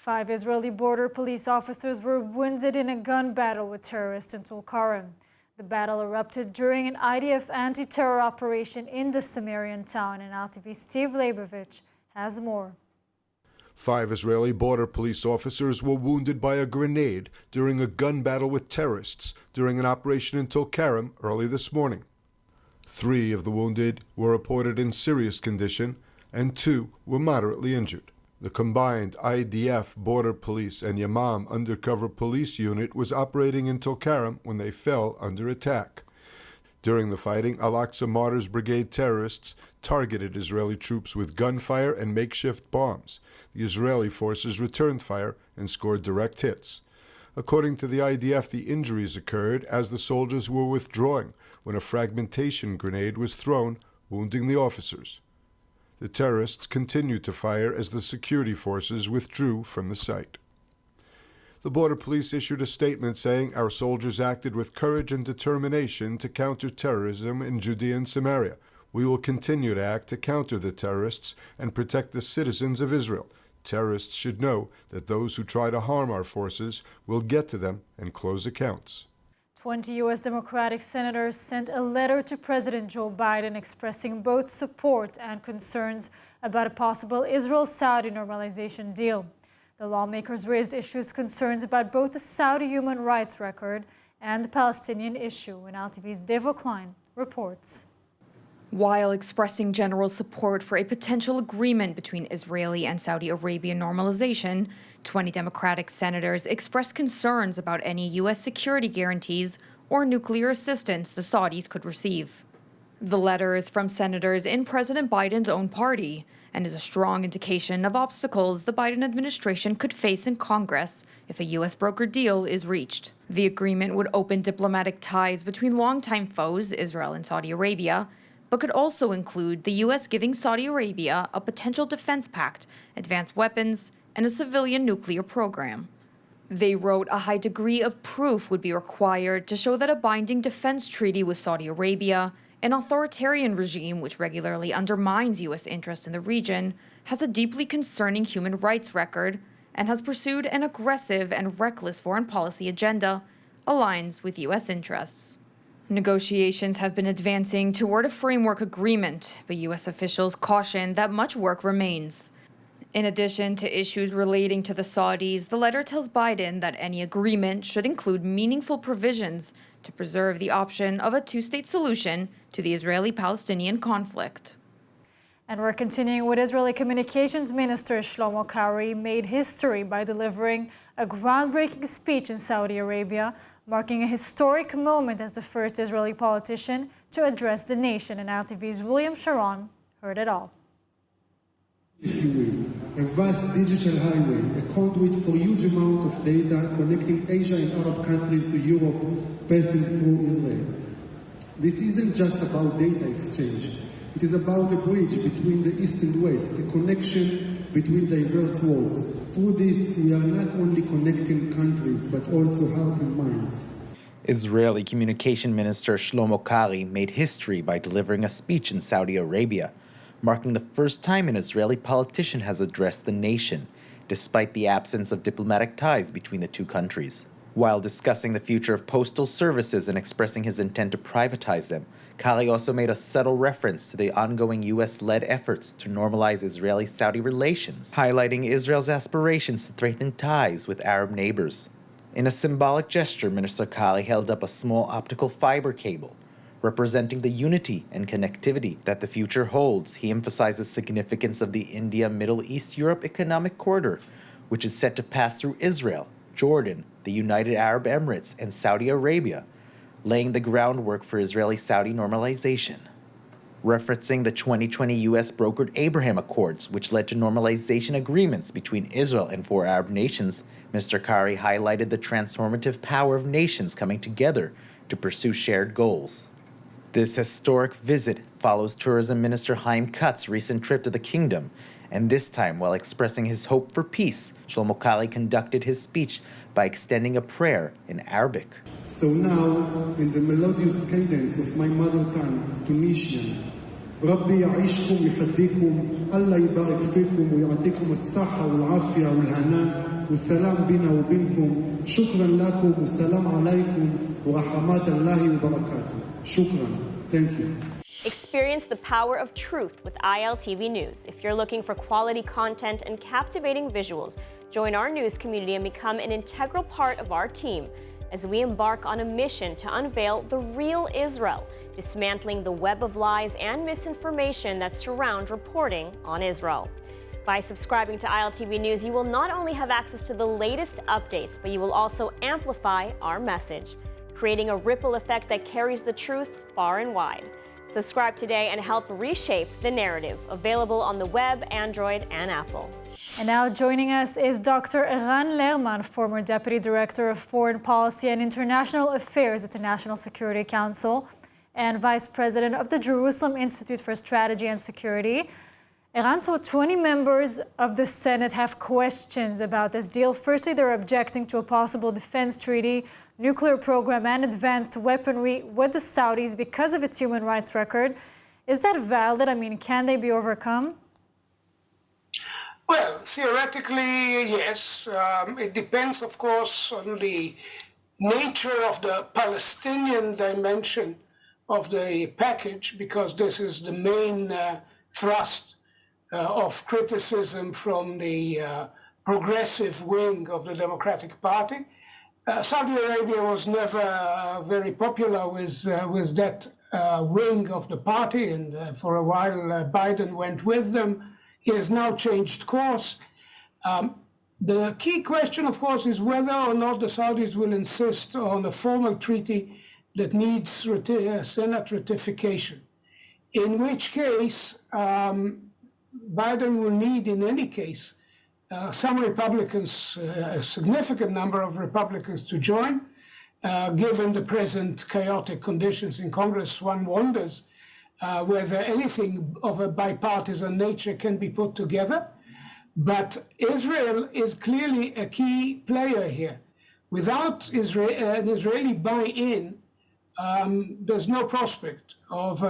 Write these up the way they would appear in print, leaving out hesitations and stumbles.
5 Israeli border police officers were wounded in a gun battle with terrorists in Tulkarem. The battle erupted during an IDF anti-terror operation in the Sumerian town, and ILTV Steve Leibovich has more. 5 Israeli border police officers were wounded by a grenade during a gun battle with terrorists during an operation in Tulkarem early this morning. 3 of the wounded were reported in serious condition, and 2 were moderately injured. The combined IDF Border Police and Yamam Undercover Police Unit was operating in Tulkarem when they fell under attack. During the fighting, Al-Aqsa Martyrs Brigade terrorists targeted Israeli troops with gunfire and makeshift bombs. The Israeli forces returned fire and scored direct hits. According to the IDF, the injuries occurred as the soldiers were withdrawing when a fragmentation grenade was thrown, wounding the officers. The terrorists continued to fire as the security forces withdrew from the site. The border police issued a statement saying, "Our soldiers acted with courage and determination to counter terrorism in Judea and Samaria. We will continue to act to counter the terrorists and protect the citizens of Israel. Terrorists should know that those who try to harm our forces will get to them and close accounts." 20 U.S. Democratic senators sent a letter to President Joe Biden expressing both support and concerns about a possible Israel-Saudi normalization deal. The lawmakers raised concerns about both the Saudi human rights record and the Palestinian issue, and ILTV's Devo Klein reports. While expressing general support for a potential agreement between Israeli and Saudi Arabia normalization, 20 Democratic senators expressed concerns about any U.S. security guarantees or nuclear assistance the Saudis could receive. The letter is from senators in President Biden's own party and is a strong indication of obstacles the Biden administration could face in Congress if a U.S. brokered deal is reached. The agreement would open diplomatic ties between longtime foes, Israel and Saudi Arabia, but could also include the U.S. giving Saudi Arabia a potential defense pact, advanced weapons, and a civilian nuclear program. They wrote a high degree of proof would be required to show that a binding defense treaty with Saudi Arabia, an authoritarian regime which regularly undermines U.S. interest in the region, has a deeply concerning human rights record, and has pursued an aggressive and reckless foreign policy agenda, aligns with U.S. interests. Negotiations have been advancing toward a framework agreement, but U.S. officials caution that much work remains. In addition to issues relating to the Saudis, the letter tells Biden that any agreement should include meaningful provisions to preserve the option of a two-state solution to the Israeli-Palestinian conflict. And we're continuing with Israeli Communications Minister Shlomo Karhi made history by delivering a groundbreaking speech in Saudi Arabia, marking a historic moment as the first Israeli politician to address the nation. And ILTV's William Sharon heard it all. If you will, a vast digital highway, a conduit for huge amount of data connecting Asia and Arab countries to Europe, passing through Israel. This isn't just about data exchange. It is about a bridge between the East and West, a connection between diverse worlds. Through this, we are not only connecting countries, but also hearts and minds. Israeli Communications Minister Shlomo Karhi made history by delivering a speech in Saudi Arabia, marking the first time an Israeli politician has addressed the nation, despite the absence of diplomatic ties between the two countries. While discussing the future of postal services and expressing his intent to privatize them, Karhi also made a subtle reference to the ongoing U.S.-led efforts to normalize Israeli-Saudi relations, highlighting Israel's aspirations to strengthen ties with Arab neighbors. In a symbolic gesture, Minister Karhi held up a small optical fiber cable, representing the unity and connectivity that the future holds. He emphasized the significance of the India-Middle East-Europe economic corridor, which is set to pass through Israel, Jordan, the United Arab Emirates, and Saudi Arabia, laying the groundwork for Israeli-Saudi normalization. Referencing the 2020 U.S. brokered Abraham Accords, which led to normalization agreements between Israel and 4 Arab nations, Mr. Karhi highlighted the transformative power of nations coming together to pursue shared goals. This historic visit follows Tourism Minister Chaim Katz's recent trip to the kingdom, and this time, while expressing his hope for peace, Shlomo Karhi conducted his speech by extending a prayer in Arabic. So now, in the melodious cadence of my mother tongue, Tunisian, ربي يعيشكم ويخليكم، الله يبارك فيكم ويعطيكم الصحة والعافية والهناء والسلام بنا وبينكم. شكرا لكم والسلام عليكم ورحمات الله وبركاته. شكرا. Thank you. Experience the power of truth with ILTV News. If you're looking for quality content and captivating visuals, join our news community and become an integral part of our team as we embark on a mission to unveil the real Israel, dismantling the web of lies and misinformation that surround reporting on Israel. By subscribing to ILTV News, you will not only have access to the latest updates, but you will also amplify our message, creating a ripple effect that carries the truth far and wide. Subscribe today and help reshape the narrative. Available on the web, Android, and Apple. And now joining us is Dr. Amir Lerman, former Deputy Director of Foreign Policy and International Affairs at the National Security Council and Vice President of the Jerusalem Institute for Strategy and Security. Iran, so 20 members of the Senate have questions about this deal. Firstly, they're objecting to a possible defense treaty, nuclear program, and advanced weaponry with the Saudis because of its human rights record. Is that valid? I mean, can they be overcome? Well, theoretically, yes. It depends, of course, on the nature of the Palestinian dimension of the package, because this is the main thrust of criticism from the progressive wing of the Democratic Party. Saudi Arabia was never very popular with that wing of the party, and for a while Biden went with them. He has now changed course. The key question, of course, is whether or not the Saudis will insist on a formal treaty that needs Senate ratification, in which case Biden will need, in any case, some Republicans, a significant number of Republicans to join. Given the present chaotic conditions in Congress, one wonders whether anything of a bipartisan nature can be put together. But Israel is clearly a key player here. Without an Israeli buy-in, there's no prospect of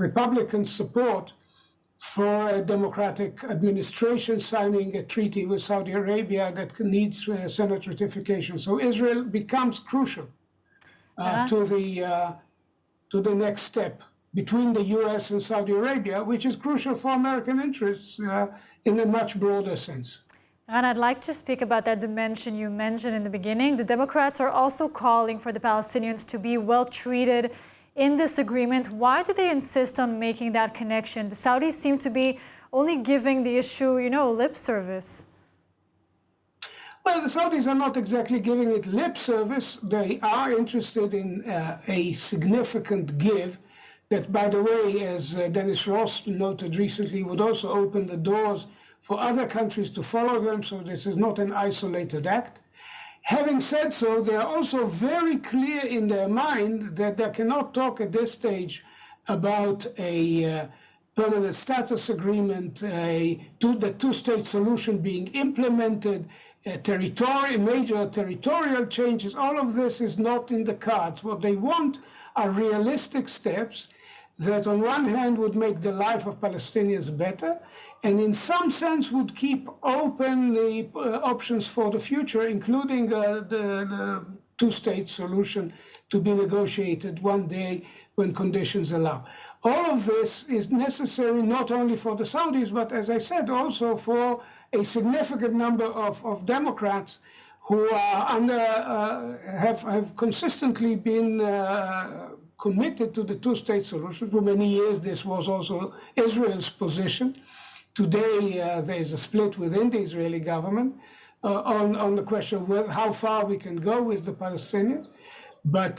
Republican support for a democratic administration signing a treaty with Saudi Arabia that needs Senate ratification. So Israel becomes crucial to the next step between the US and Saudi Arabia, which is crucial for American interests in a much broader sense. And I'd like to speak about that dimension you mentioned in the beginning. The Democrats are also calling for the Palestinians to be well treated in this agreement. Why do they insist on making that connection? The Saudis seem to be only giving the issue, lip service. Well, the Saudis are not exactly giving it lip service. They are interested in a significant give that, by the way, as Dennis Ross noted recently, would also open the doors for other countries to follow them. So this is not an isolated act. Having said so, they are also very clear in their mind that they cannot talk at this stage about a permanent status agreement, the two-state solution being implemented, major territorial changes. All of this is not in the cards. What they want are realistic steps that on one hand would make the life of Palestinians better, and in some sense would keep open the options for the future, including the two-state solution to be negotiated one day when conditions allow. All of this is necessary not only for the Saudis, but as I said, also for a significant number of Democrats who are have consistently been committed to the two-state solution. For many years, this was also Israel's position. Today, there is a split within the Israeli government on the question of how far we can go with the Palestinians. But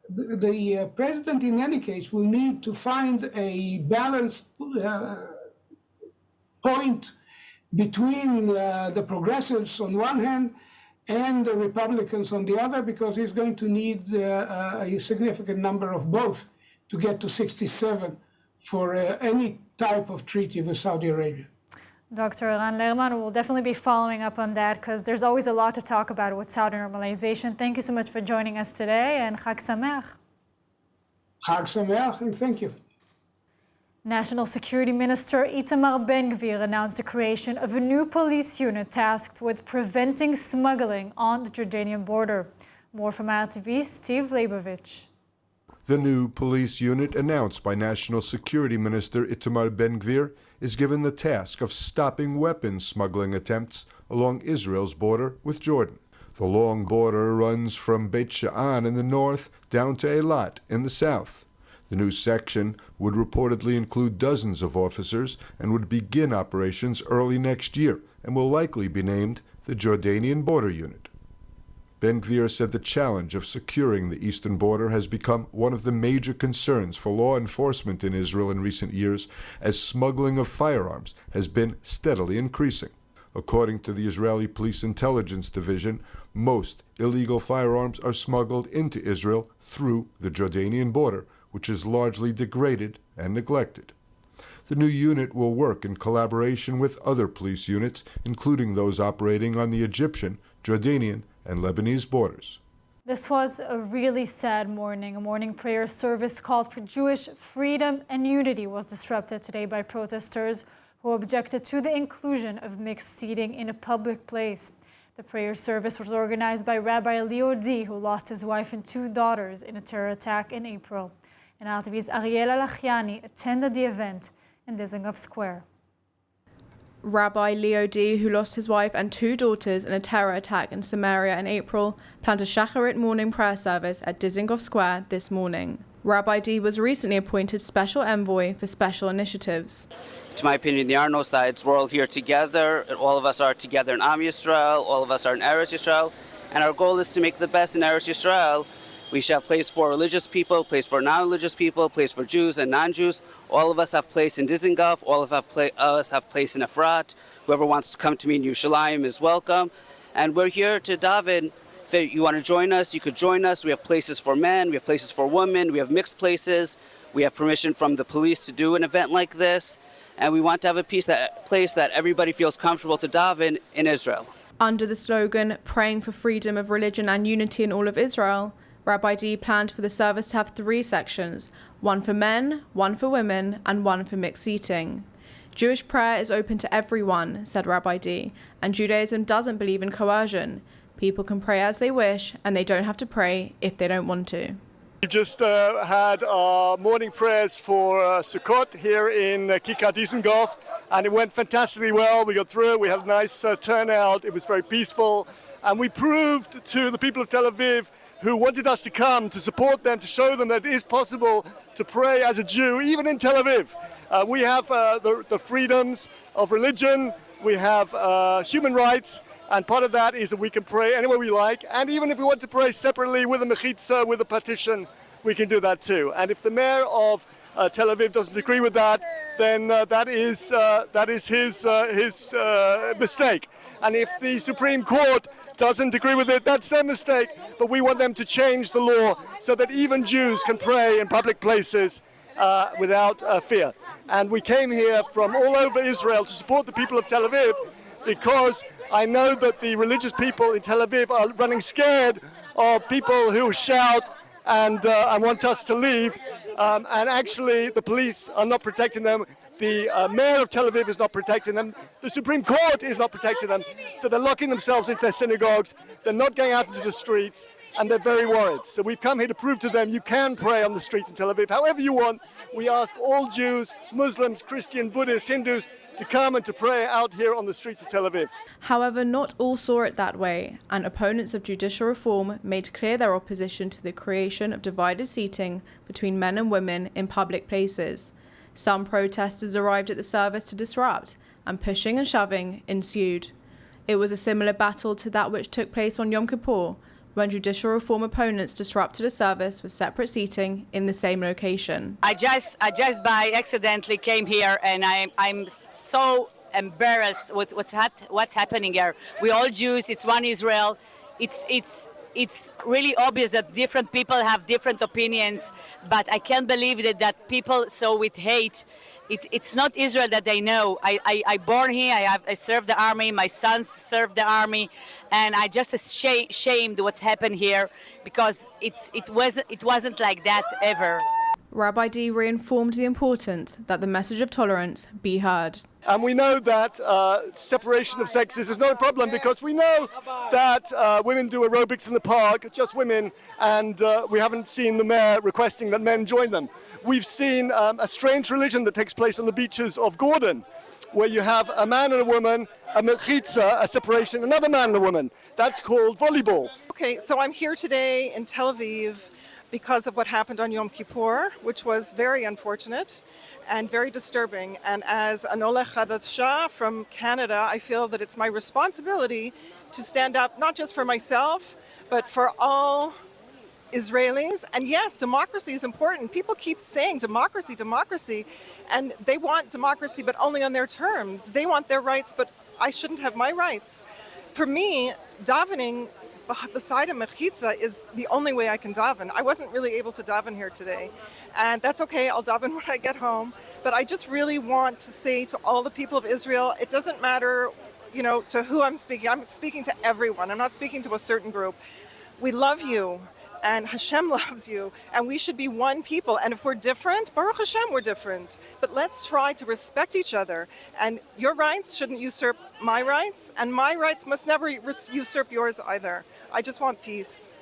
the president, in any case, will need to find a balanced point between the progressives on one hand and the Republicans on the other, because he's going to need a significant number of both to get to 67 for any type of treaty with Saudi Arabia. Dr. Amir Lerman, will definitely be following up on that because there's always a lot to talk about with Saudi normalization. Thank you so much for joining us today, and Chag Sameach. Chag Sameach, and thank you. National Security Minister Itamar Ben-Gvir announced the creation of a new police unit tasked with preventing smuggling on the Jordanian border. More from ILTV's Steve Leibovich. The new police unit announced by National Security Minister Itamar Ben-Gvir is given the task of stopping weapons smuggling attempts along Israel's border with Jordan. The long border runs from Beit Sha'an in the north down to Eilat in the south. The new section would reportedly include dozens of officers and would begin operations early next year and will likely be named the Jordanian Border Unit. Ben-Gvir said the challenge of securing the eastern border has become one of the major concerns for law enforcement in Israel in recent years, as smuggling of firearms has been steadily increasing. According to the Israeli Police Intelligence Division, most illegal firearms are smuggled into Israel through the Jordanian border, which is largely degraded and neglected. The new unit will work in collaboration with other police units, including those operating on the Egyptian, Jordanian, and Lebanese borders. This was a really sad morning. A morning prayer service called for Jewish freedom and unity was disrupted today by protesters who objected to the inclusion of mixed seating in a public place. The prayer service was organized by Rabbi Leo D., who lost his wife and 2 daughters in a terror attack in April. And ILTV's Ariel Alachiani attended the event in Dizengoff Square. Rabbi Leo D., who lost his wife and 2 daughters in a terror attack in Samaria in April, planned a Shacharit morning prayer service at Dizengoff Square this morning. Rabbi D. was recently appointed Special Envoy for Special Initiatives. To my opinion, there are no sides. We're all here together. All of us are together in Am Yisrael. All of us are in Eretz Yisrael. And our goal is to make the best in Eretz Yisrael. We should have place for religious people, place for non-religious people, place for Jews and non-Jews. All of us have place in Dizengoff. All of us have place in Efrat. Whoever wants to come to me in Yerushalayim is welcome. And we're here to daven. If you want to join us, you could join us. We have places for men. We have places for women. We have mixed places. We have permission from the police to do an event like this. And we want to have a place that everybody feels comfortable to daven in Israel. Under the slogan, praying for freedom of religion and unity in all of Israel, Rabbi D planned for the service to have 3 sections, one for men, one for women, and one for mixed seating. Jewish prayer is open to everyone, said Rabbi D, and Judaism doesn't believe in coercion. People can pray as they wish, and they don't have to pray if they don't want to. We just had our morning prayers for Sukkot here in Kikar Dizengoff, and it went fantastically well. We got through it. We had a nice turnout. It was very peaceful, and we proved to the people of Tel Aviv who wanted us to come, to support them, to show them that it is possible to pray as a Jew, even in Tel Aviv. We have the freedoms of religion, we have human rights, and part of that is that we can pray anywhere we like, and even if we want to pray separately with a mechitza, with a partition, we can do that too. And if the mayor of Tel Aviv doesn't agree with that, then that is his mistake. And if the Supreme Court doesn't agree with it, that's their mistake. But we want them to change the law so that even Jews can pray in public places without fear. And we came here from all over Israel to support the people of Tel Aviv, because I know that the religious people in Tel Aviv are running scared of people who shout and want us to leave. And actually, the police are not protecting them. The mayor of Tel Aviv is not protecting them. The Supreme Court is not protecting them. So they're locking themselves into their synagogues. They're not going out into the streets, and they're very worried. So we've come here to prove to them you can pray on the streets in Tel Aviv however you want. We ask all Jews, Muslims, Christian, Buddhists, Hindus to come and to pray out here on the streets of Tel Aviv. However, not all saw it that way, and opponents of judicial reform made clear their opposition to the creation of divided seating between men and women in public places. Some protesters arrived at the service to disrupt, and pushing and shoving ensued. It was a similar battle to that which took place on Yom Kippur, when judicial reform opponents disrupted a service with separate seating in the same location. I just by accidentally came here, and I'm so embarrassed with what's happening here. We're all Jews. It's one Israel. It's really obvious that different people have different opinions, but I can't believe that people so with hate. It's not Israel that they know. I born here. I served the army. My sons served the army, and I just ashamed what's happened here, because it wasn't like that ever. Rabbi D reinformed the importance that the message of tolerance be heard. And we know that separation of sexes is not a problem because we know that women do aerobics in the park, just women, and we haven't seen the mayor requesting that men join them. We've seen a strange religion that takes place on the beaches of Gordon, where you have a man and a woman, a mechitza, a separation, another man and a woman. That's called volleyball. Okay, so I'm here today in Tel Aviv because of what happened on Yom Kippur, which was very unfortunate and very disturbing. And as an Oleh Chadasha from Canada, I feel that it's my responsibility to stand up not just for myself, but for all Israelis. And yes, democracy is important. People keep saying democracy, democracy, and they want democracy, but only on their terms. They want their rights, but I shouldn't have my rights. For me, davening beside a mechitza is the only way I can daven. I wasn't really able to daven here today, and that's okay. I'll daven when I get home. But I just really want to say to all the people of Israel, it doesn't matter, to who I'm speaking. I'm speaking to everyone. I'm not speaking to a certain group. We love you, and Hashem loves you, and we should be one people. And if we're different, Baruch Hashem, we're different. But let's try to respect each other. And your rights shouldn't usurp my rights, and my rights must never usurp yours either. I just want peace.